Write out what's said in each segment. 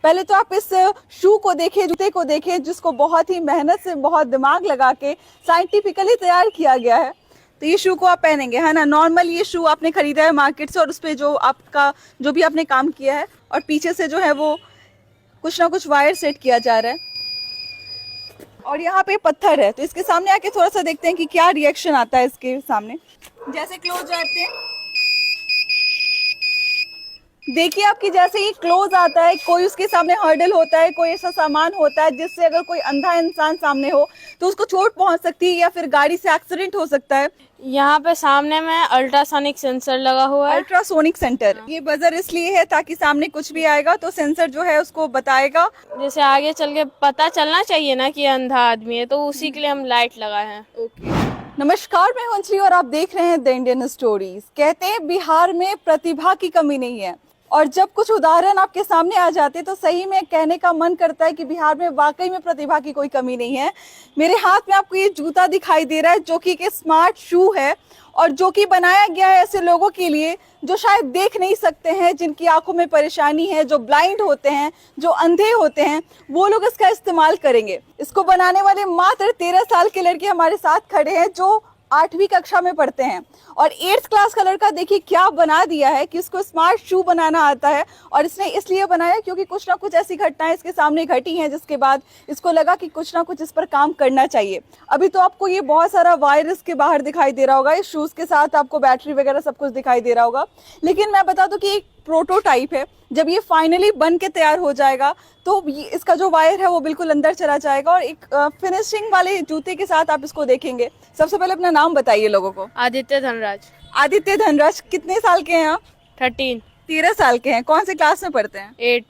पहले तो आप इस शू को देखें, जूते को देखें, जिसको बहुत ही मेहनत से, बहुत दिमाग लगा के साइंटिफिकली तैयार किया गया है। तो ये शू को आप पहनेंगे, है ना। नॉर्मल ये शू आपने खरीदा है मार्केट से और उस पर जो आपका जो भी आपने काम किया है, और पीछे से जो है वो कुछ ना कुछ वायर सेट किया जा रहा है। और यहाँ पे पत्थर है, तो इसके सामने आके थोड़ा सा देखते हैं कि क्या रिएक्शन आता है इसके सामने। जैसे क्लोज आते हैं, देखिए आपकी जैसे ही क्लोज आता है, कोई उसके सामने हर्डल होता है, कोई ऐसा सामान होता है जिससे अगर कोई अंधा इंसान सामने हो तो उसको चोट पहुंच सकती है या फिर गाड़ी से एक्सीडेंट हो सकता है। यहाँ पे सामने में अल्ट्रासोनिक सेंसर लगा हुआ है। अल्ट्रासोनिक सेंटर, ये बजर इसलिए है ताकि सामने कुछ भी आएगा तो सेंसर जो है उसको बताएगा। जैसे आगे चल के पता चलना चाहिए ना कि अंधा आदमी है, तो उसी के लिए हम लाइट लगाए हैं। नमस्कार, मैं हूं और आप देख रहे हैं द इंडियन स्टोरीज। कहते हैं बिहार में प्रतिभा की कमी नहीं है, और जब कुछ उदाहरण आपके सामने आ जाते तो सही में कहने का मन करता है कि बिहार में वाकई में प्रतिभा की कोई कमी नहीं है। मेरे हाथ में आपको ये जूता दिखाई दे रहा है जो कि एक स्मार्ट शू है, और जो कि बनाया गया है ऐसे लोगों के लिए जो शायद देख नहीं सकते हैं, जिनकी आंखों में परेशानी है, जो ब्लाइंड होते हैं, जो अंधे होते हैं, वो लोग इसका इस्तेमाल करेंगे। इसको बनाने वाले मात्र 13 साल के लड़के हमारे साथ खड़े हैं जो 8वीं कक्षा में पढ़ते हैं, और 8th क्लास का लड़का देखिए क्या बना दिया है कि उसको स्मार्ट शू बनाना आता है। और इसने इसलिए बनाया क्योंकि कुछ ना कुछ ऐसी घटनाएं इसके सामने घटी हैं जिसके बाद इसको लगा कि कुछ ना कुछ इस पर काम करना चाहिए। अभी तो आपको ये बहुत सारा वायरस के बाहर दिखाई दे रहा होगा, इस शूज के साथ आपको बैटरी वगैरह सब कुछ दिखाई दे रहा होगा, लेकिन मैं बता दूं कि एक प्रोटोटाइप है। जब ये फाइनली बन के तैयार हो जाएगा तो इसका जो वायर है वो बिल्कुल अंदर चला जाएगा, और एक फिनिशिंग वाले जूते के साथ आप इसको देखेंगे। सबसे पहले अपना नाम बताइए लोगों को। आदित्य धनराज। आदित्य धनराज, कितने साल के हैं आप? 13। 13 साल के हैं। कौन से क्लास में पढ़ते हैं? 8।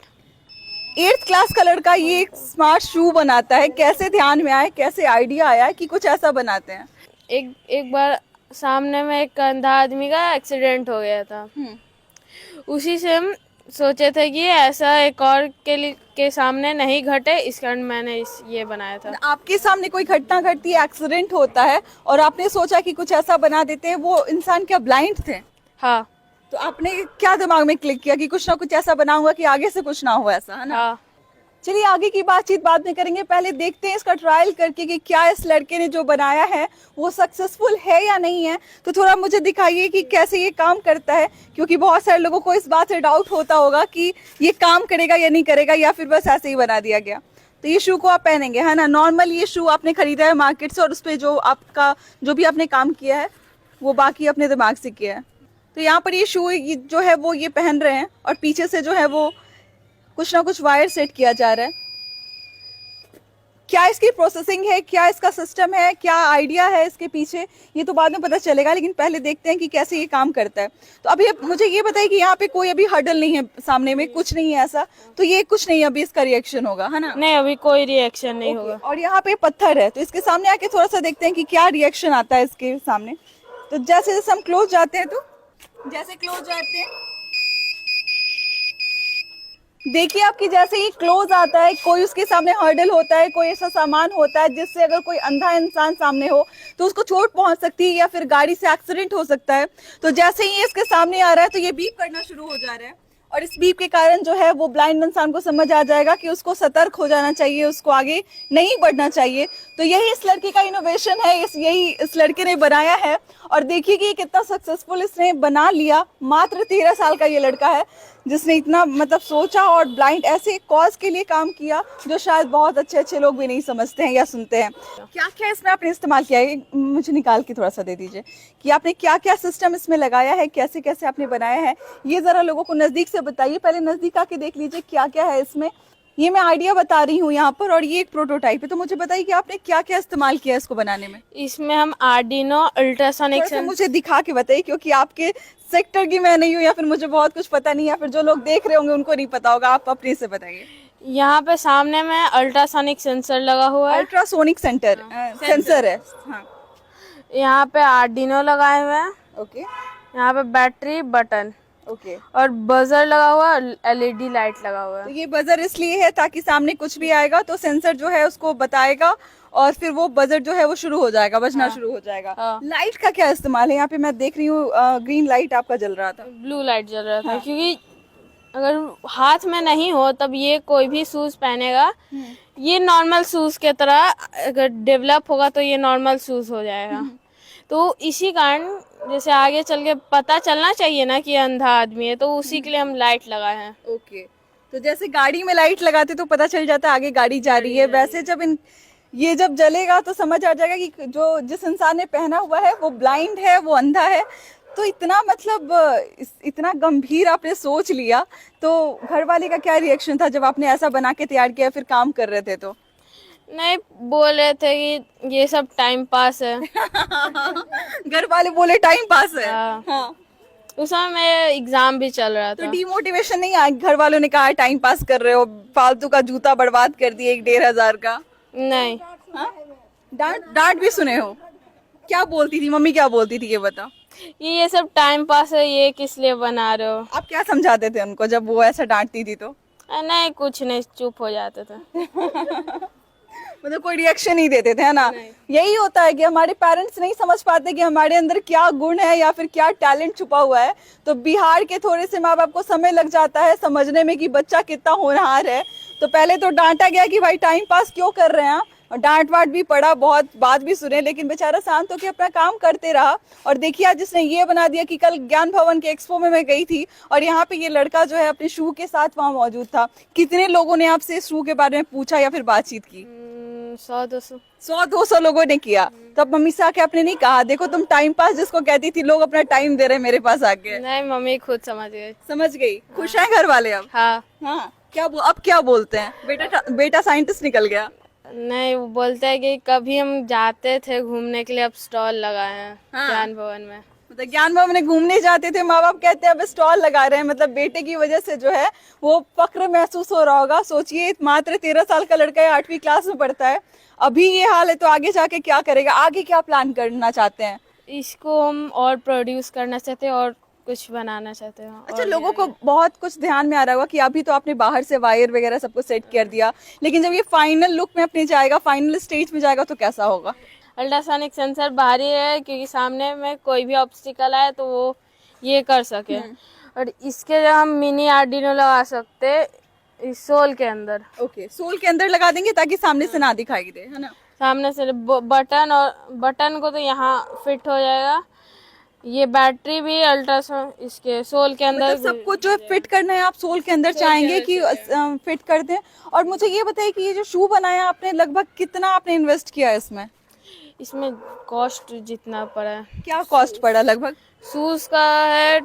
8th क्लास का लड़का ये एक स्मार्ट शू बनाता है। कैसे ध्यान में आया, कैसे आइडिया आया कि कुछ ऐसा बनाते हैं? एक बार सामने में एक अंधा आदमी का एक्सीडेंट हो गया था, उसी से हम सोचे थे कि ऐसा एक और के सामने नहीं घटे, इस कारण मैंने ये बनाया था। आपके सामने कोई घटना घटती है, एक्सीडेंट होता है, और आपने सोचा कि कुछ ऐसा बना देते हैं। वो इंसान क्या ब्लाइंड थे? हाँ। तो आपने क्या दिमाग में क्लिक किया कि कुछ ना कुछ ऐसा बनाऊंगा कि आगे से कुछ ना हो, ऐसा है ना? हाँ। चलिए आगे की बातचीत बाद में करेंगे, पहले देखते हैं इसका ट्रायल करके कि क्या इस लड़के ने जो बनाया है वो सक्सेसफुल है या नहीं है। तो थोड़ा मुझे दिखाइए कि कैसे ये काम करता है, क्योंकि बहुत सारे लोगों को इस बात से डाउट होता होगा कि ये काम करेगा या नहीं करेगा, या फिर बस ऐसे ही बना दिया गया। तो ये शू को आप पहनेंगे, है ना। नॉर्मल ये शू आपने खरीदा है मार्केट से और उस पर जो आपका जो भी आपने काम किया है वो बाकी अपने दिमाग से किया है। तो यहाँ पर ये शू जो है वो ये पहन रहे हैं, और पीछे से जो है वो कुछ ना कुछ वायर सेट किया जा रहा है। क्या इसकी प्रोसेसिंग है, क्या इसका सिस्टम है, क्या आइडिया है इसके पीछे, ये तो बाद में पता चलेगा, लेकिन पहले देखते हैं कि कैसे ये काम करता है। तो अभी मुझे ये बताइए कि यहाँ पे कोई अभी हर्डल नहीं है, सामने में कुछ नहीं है ऐसा, तो ये कुछ नहीं, अभी इसका रिएक्शन होगा, है ना? नहीं, अभी कोई रिएक्शन नहीं होगा। और यहाँ पे पत्थर है, तो इसके सामने आके थोड़ा सा देखते हैं कि क्या रिएक्शन आता है इसके सामने। तो जैसे जैसे हम क्लोज जाते हैं, तो जैसे क्लोज जाते हैं, देखिए आपकी जैसे ही क्लोज आता है, कोई उसके सामने हर्डल होता है, कोई ऐसा सामान होता है जिससे अगर कोई अंधा इंसान सामने हो तो उसको चोट पहुंच सकती है या फिर गाड़ी से एक्सीडेंट हो सकता है। तो जैसे ही इसके सामने आ रहा है तो ये बीप करना शुरू हो जा रहा है, और इस बीप के कारण जो है वो ब्लाइंड इंसान को समझ आ जाएगा कि उसको सतर्क हो जाना चाहिए, उसको आगे नहीं बढ़ना चाहिए। तो यही इस लड़के का इनोवेशन है, यही इस लड़के ने बनाया है। और देखिए कि कितना सक्सेसफुल इसने बना लिया। मात्र 13 साल का ये लड़का है जिसने इतना मतलब सोचा और ब्लाइंड ऐसे कॉज के लिए काम किया जो शायद बहुत अच्छे अच्छे लोग भी नहीं समझते हैं या सुनते हैं। क्या क्या इसमें आपने इस्तेमाल किया है, मुझे निकाल के थोड़ा सा दे दीजिए कि आपने क्या क्या सिस्टम इसमें लगाया है, कैसे कैसे आपने बनाया है, ये जरा लोगों को नजदीक से बताइए। पहले नजदीक आके देख लीजिए क्या क्या है इसमें। ये मैं आइडिया बता रही हूँ यहाँ पर, और ये एक प्रोटोटाइप है। तो मुझे बताइए कि आपने क्या क्या इस्तेमाल किया इसको बनाने में। इसमें हम आर्डिनो अल्ट्रासोनिक मुझे दिखा के बताइए, क्योंकि आपके सेक्टर की मैं नहीं हूँ, या फिर मुझे बहुत कुछ पता नहीं, या फिर जो लोग देख रहे होंगे उनको नहीं पता होगा। आप अपने से बताइए। यहाँ पे सामने में अल्ट्रासोनिक सेंसर लगा हुआ है। अल्ट्रासोनिक सेंसर है। हाँ। यहाँ पे आर्डिनो लगाए हुए हैं। ओके। यहाँ पे बैटरी बटन। ओके। और बजर लगा हुआ, एलईडी लाइट लगा हुआ है। तो ये बजर इसलिए है ताकि सामने कुछ भी आएगा तो सेंसर जो है उसको बताएगा, और फिर वो बजर जो है वो शुरू हो जाएगा, बजना शुरू हो जाएगा। लाइट का क्या इस्तेमाल है यहाँ पे? मैं देख रही हूँ ग्रीन लाइट आपका जल रहा था। ब्लू लाइट जल रहा था, क्योंकि अगर हाथ में नहीं हो तब ये कोई भी शूज पहनेगा, ये नॉर्मल शूज के तरह अगर डेवलप होगा तो ये नॉर्मल शूज हो जाएगा। तो इसी कारण जैसे आगे चल के पता चलना चाहिए ना कि ये अंधा आदमी है, तो उसी के लिए हम लाइट लगाए हैं। ओके, तो जैसे गाड़ी में लाइट लगाते तो पता चल जाता है आगे गाड़ी जा रही है, वैसे जब ये जब जलेगा तो समझ आ जाएगा कि जो जिस इंसान ने पहना हुआ है वो ब्लाइंड है, वो अंधा है। तो इतना मतलब इतना गंभीर आपने सोच लिया, तो घर वाले का क्या रिएक्शन था जब आपने ऐसा बना के तैयार किया फिर काम कर रहे थे तो? नहीं, बोल रहे थे कि ये सब टाइम पास है। घर वाले बोले टाइम पास है। हाँ। हाँ। उस समय मेरा एग्जाम भी चल रहा तो था। डिमोटिवेशन नहीं आया? घर वालों ने कहा टाइम पास कर रहे हो, फालतू का जूता बर्बाद कर दिए 1-1.5 हज़ार का? नहीं, हाँ? डांट डांट भी सुने हो? क्या बोलती थी मम्मी, क्या बोलती थी ये बता? ये सब टाइम पास है, ये किस लिए बना रहे हो? आप क्या समझाते थे उनको जब वो ऐसा डांटती थी तो? नहीं, कुछ नहीं, चुप हो जाते थे। मतलब कोई रिएक्शन नहीं देते थे, है ना? यही होता है कि हमारे पेरेंट्स नहीं समझ पाते कि हमारे अंदर क्या गुण है या फिर क्या टैलेंट छुपा हुआ है। तो बिहार के थोड़े से माँ बाप को समय लग जाता है समझने में कि बच्चा कितना होनहार है। तो पहले तो डांटा गया कि भाई टाइम पास क्यों कर रहे हैं, और डांट वाट भी पड़ा, बहुत बात भी सुने, लेकिन बेचारा शांत होकर अपना काम करते रहा। और देखिए आज जिसने ये बना दिया कि कल ज्ञान भवन के एक्सपो में मैं गई थी और यहाँ पे ये लड़का जो है अपने शू के साथ वहाँ मौजूद था। कितने लोगों ने आपसे शू के बारे में पूछा या फिर बातचीत की? 100-200। 100-200 लोगों ने किया। तब मम्मी से आके आपने नहीं कहा देखो तुम टाइम पास जिसको कहती थी, लोग अपना टाइम दे रहे हैं मेरे पास आके? नहीं, मम्मी खुद समझ गई। समझ गई। खुश हैं घर वाले अब? हाँ। हाँ। अब क्या बोलते हैं? बेटा साइंटिस्ट निकल गया? नहीं, वो बोलते हैं कि कभी हम जाते थे घूमने के लिए, अब स्टॉल लगाए हैं हाँ। ज्ञान भवन में। मतलब ज्ञान भवन में घूमने जाते थे, माँ बाप कहते हैं अब स्टॉल लगा रहे हैं, मतलब बेटे की वजह से जो है वो फक्र महसूस हो रहा होगा। सोचिए मात्र 13 साल का लड़का है, 8वीं क्लास में पढ़ता है, अभी ये हाल है तो आगे जाके क्या करेगा? आगे क्या प्लान करना चाहते हैं? इसको हम और प्रोड्यूस करना चाहते हैं और कुछ बनाना चाहते हैं। अच्छा, लोगों को बहुत कुछ ध्यान में आ रहा होगा कि अभी तो आपने बाहर से वायर वगैरह सब कुछ सेट कर दिया, लेकिन जब ये फाइनल लुक में अपने जाएगा, फाइनल स्टेज में जाएगा तो कैसा होगा? अल्ट्रासोनिक सेंसर बाहरी है क्योंकि सामने में कोई भी ऑब्स्टिकल आए तो वो ये कर सके। और इसके लिए हम मिनी आर्डिनो लगा सकते इस सोल के अंदर। ओके, सोल के अंदर लगा देंगे ताकि सामने से ना दिखाई दे, है ना? सामने से बटन, और बटन को तो यहाँ फिट हो जाएगा। ये बैटरी भी अल्ट्रासाउंड इसके सोल के अंदर मतलब सब कुछ जो फिट करना है आप सोल के अंदर चाहेंगे कि फिट कर दें। और मुझे ये बताइए कि ये जो शू बनाया आपने, लगभग कितना आपने इन्वेस्ट किया है इसमें? इसमें कॉस्ट जितना पड़ा है। क्या कॉस्ट पड़ा लगभग? शूज का है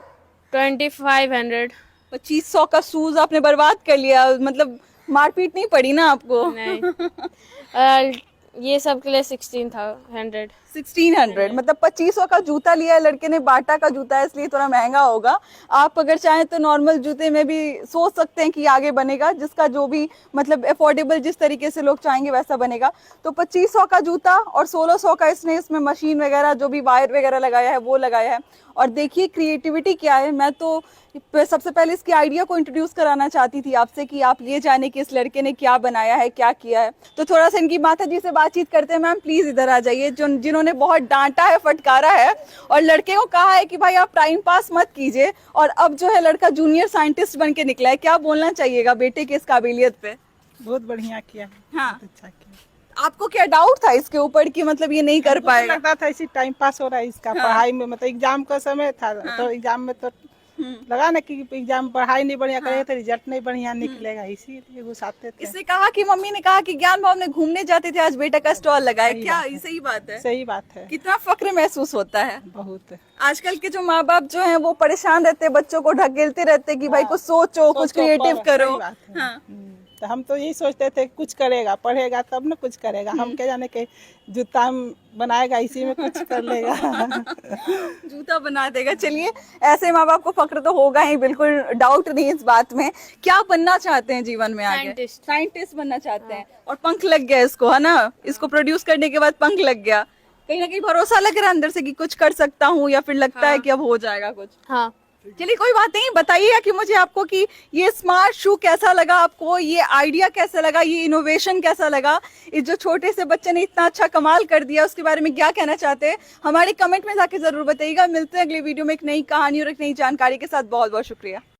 2500। 2500 का शूज आपने बर्बाद कर लिया, मतलब मारपीट नहीं पड़ी ना आपको? नहीं, ये सब के लिए 1600। 1600 मतलब 2500 का जूता लिया है लड़के ने, बाटा का जूता है इसलिए थोड़ा महंगा होगा। आप अगर चाहें तो नॉर्मल जूते में भी सोच सकते हैं कि आगे बनेगा, जिसका जो भी मतलब अफोर्डेबल जिस तरीके से लोग चाहेंगे वैसा बनेगा। तो 2500 का जूता और 1600 का इसमें मशीन वगैरह जो भी वायर वगैरह लगाया है वो लगाया है। और देखिए क्रिएटिविटी क्या है। मैं तो सबसे पहले इसकी आइडिया को इंट्रोड्यूस कराना चाहती थी आपसे कि आप ये जाने कि इस लड़के ने क्या बनाया है, क्या किया है। तो थोड़ा सा इनकी माता जी से बातचीत करते हैं। मैम प्लीज इधर आ जाइए, जिन्होंने बहुत डांटा है, फटकारा है और लड़के को कहा है कि भाई आप टाइम पास मत कीजिए, और अब जो है लड़का जूनियर साइंटिस्ट बन के निकला है। क्या बोलना चाहिएगा बेटे की इस काबिलियत पे? बहुत बढ़िया किया। हाँ। बहुत अच्छा किया। आपको क्या डाउट था इसके ऊपर कि मतलब ये नहीं कर पाएगा? लगता था इसी टाइम पास हो रहा है इसका। पढ़ाई में मतलब एग्जाम का समय था तो एग्जाम में तो लगा ना कि एग्जाम पढ़ाई नहीं बढ़िया करेगा तो रिजल्ट नहीं बढ़िया निकलेगा, इसीलिए घुसाते थे। इसने कहा कि मम्मी ने कहा कि ज्ञान भवन में घूमने जाते थे, आज बेटा का स्टॉल लगाए। क्या ये सही बात है? सही बात है। कितना फक्र महसूस होता है। बहुत। आजकल के जो माँ बाप जो हैं वो परेशान रहते हैं, बच्चों को ढकेलते रहते हैं कि भाई कुछ सोचो, कुछ क्रिएटिव करो। सही बात है। तो हम तो यही सोचते थे कुछ करेगा, पढ़ेगा तब ना कुछ करेगा। हम क्या जाने के जूता बनाएगा इसी में कुछ कर लेगा। जूता बना देगा। चलिए, ऐसे माँ बाप को फक्र तो होगा ही, बिल्कुल डाउट नहीं इस बात में। क्या बनना चाहते हैं जीवन में आगे? साइंटिस्ट बनना चाहते हैं। और पंख लग गया इसको, है ना? इसको प्रोड्यूस करने के बाद पंख लग गया। कहीं ना कहीं भरोसा लग रहा है अंदर से कि कुछ कर सकता हूँ, या फिर लगता है कि अब हो जाएगा कुछ? हाँ। चलिए कोई बात नहीं, बताइएगा कि मुझे आपको कि ये स्मार्ट शू कैसा लगा आपको, ये आइडिया कैसा लगा, ये इनोवेशन कैसा लगा, इस जो छोटे से बच्चे ने इतना अच्छा कमाल कर दिया उसके बारे में क्या कहना चाहते हैं हमारे कमेंट में जाके जरूर बताइएगा। मिलते हैं अगले वीडियो में एक नई कहानी और एक नई जानकारी के साथ। बहुत बहुत शुक्रिया।